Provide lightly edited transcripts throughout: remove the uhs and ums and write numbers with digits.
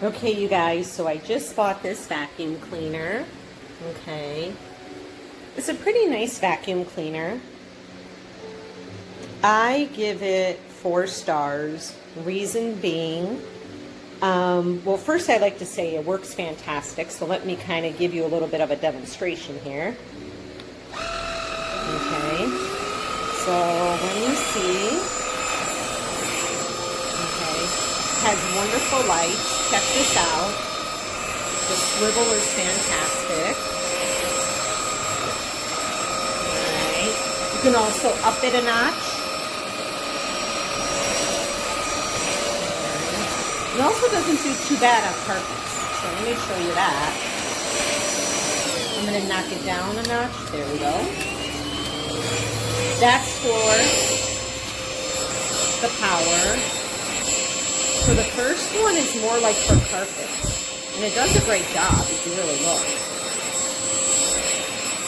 Okay, you guys, so I just bought this vacuum cleaner. Okay. It's a pretty nice vacuum cleaner. I give it 4 stars. Reason being, well, first I'd like to say it works fantastic, so let me kind of give you a little bit of a demonstration here. Okay, so let me see. Okay, has wonderful lights. Check this out. The swivel is fantastic. Alright, you can also up it a notch. It also doesn't do too bad on carpets, so let me show you that. I'm going to knock it down a notch. There we go. That's for the power. So the first one is more like for carpets, and it does a great job if you really look.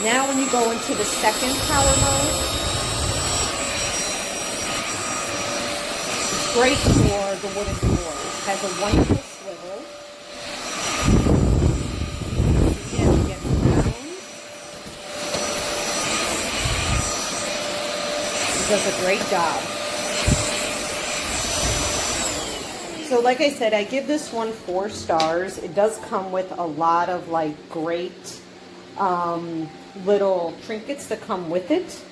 Now when you go into the second power mode, it's great for the wooden floors. Has a wonderful swivel. Again, it gets round. It does a great job. So like I said, I give this one 4 stars. It does come with a lot of like great little trinkets that come with it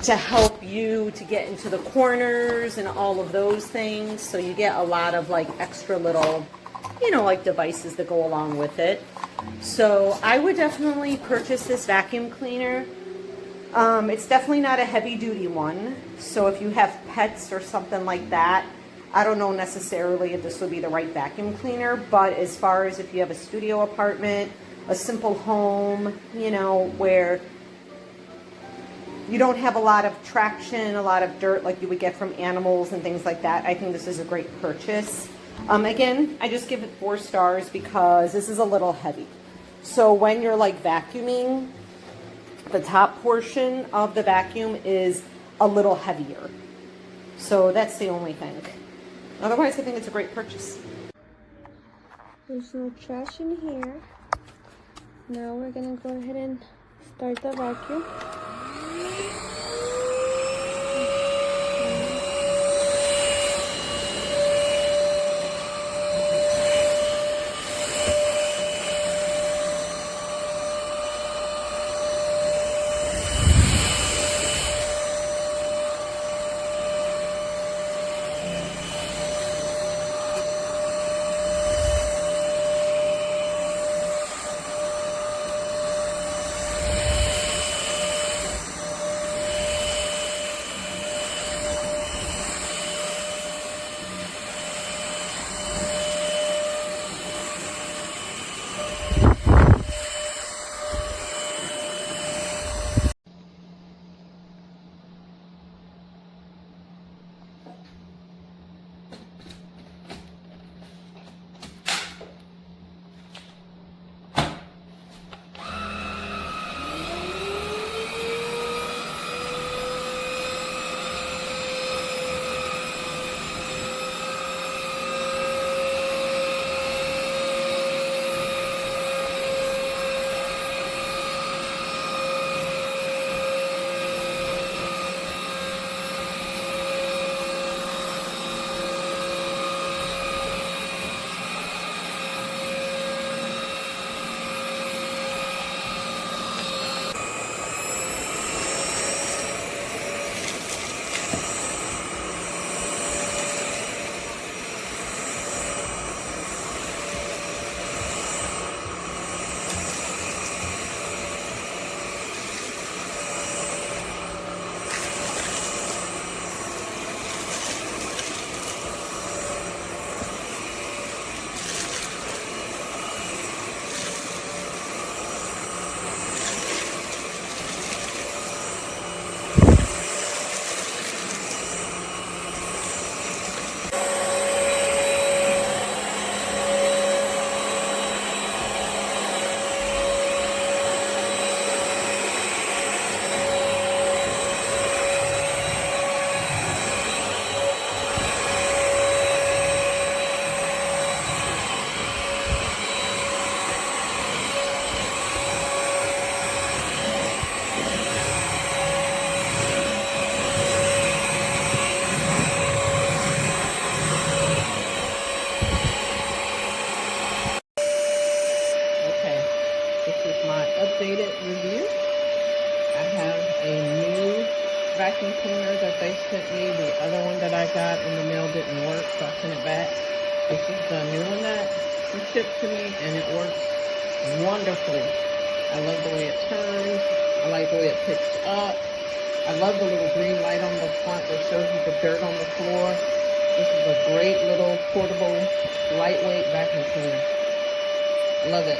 to help you to get into the corners and all of those things. So you get a lot of like extra little, you know, like devices that go along with it. So I would definitely purchase this vacuum cleaner. It's definitely not a heavy duty one. So if you have pets or something like that, I don't know necessarily if this would be the right vacuum cleaner, but as far as if you have a studio apartment, a simple home, you know, where you don't have a lot of traction, a lot of dirt like you would get from animals and things like that, I think this is a great purchase. Again, I just give it 4 stars because this is a little heavy. So when you're like vacuuming, the top portion of the vacuum is a little heavier. So that's the only thing. Otherwise, I think it's a great purchase. There's no trash in here. Now we're gonna go ahead and start the vacuum. This is the new one that he shipped to me, and it works wonderfully. I love the way it turns. I like the way it picks up. I love the little green light on the front that shows you the dirt on the floor. This is a great little portable, lightweight vacuum cleaner. Love it.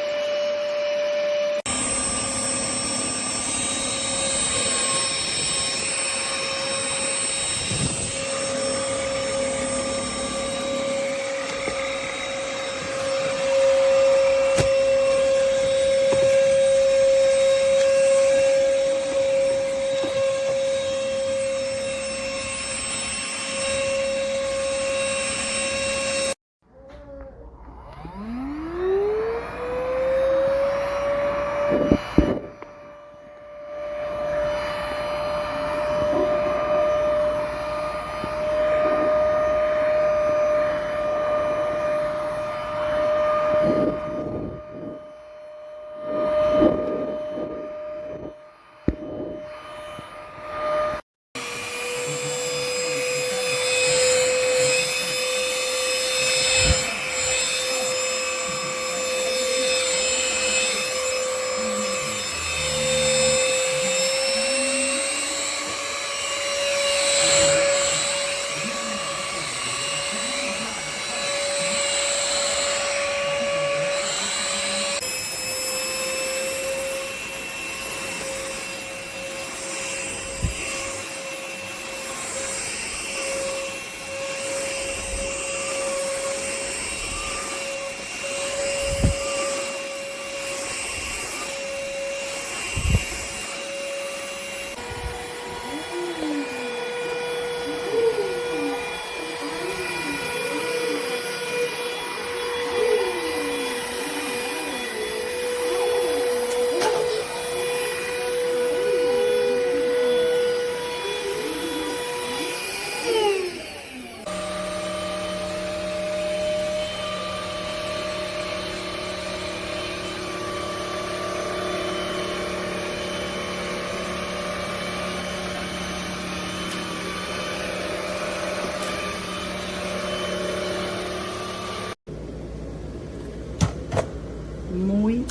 Muy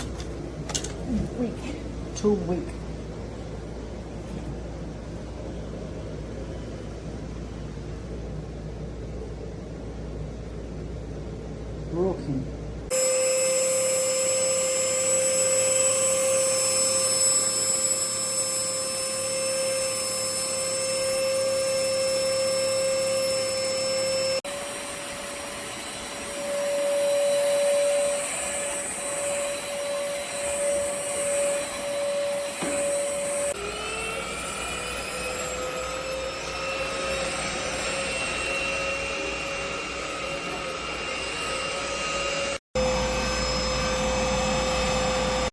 weak. Too weak. Broken.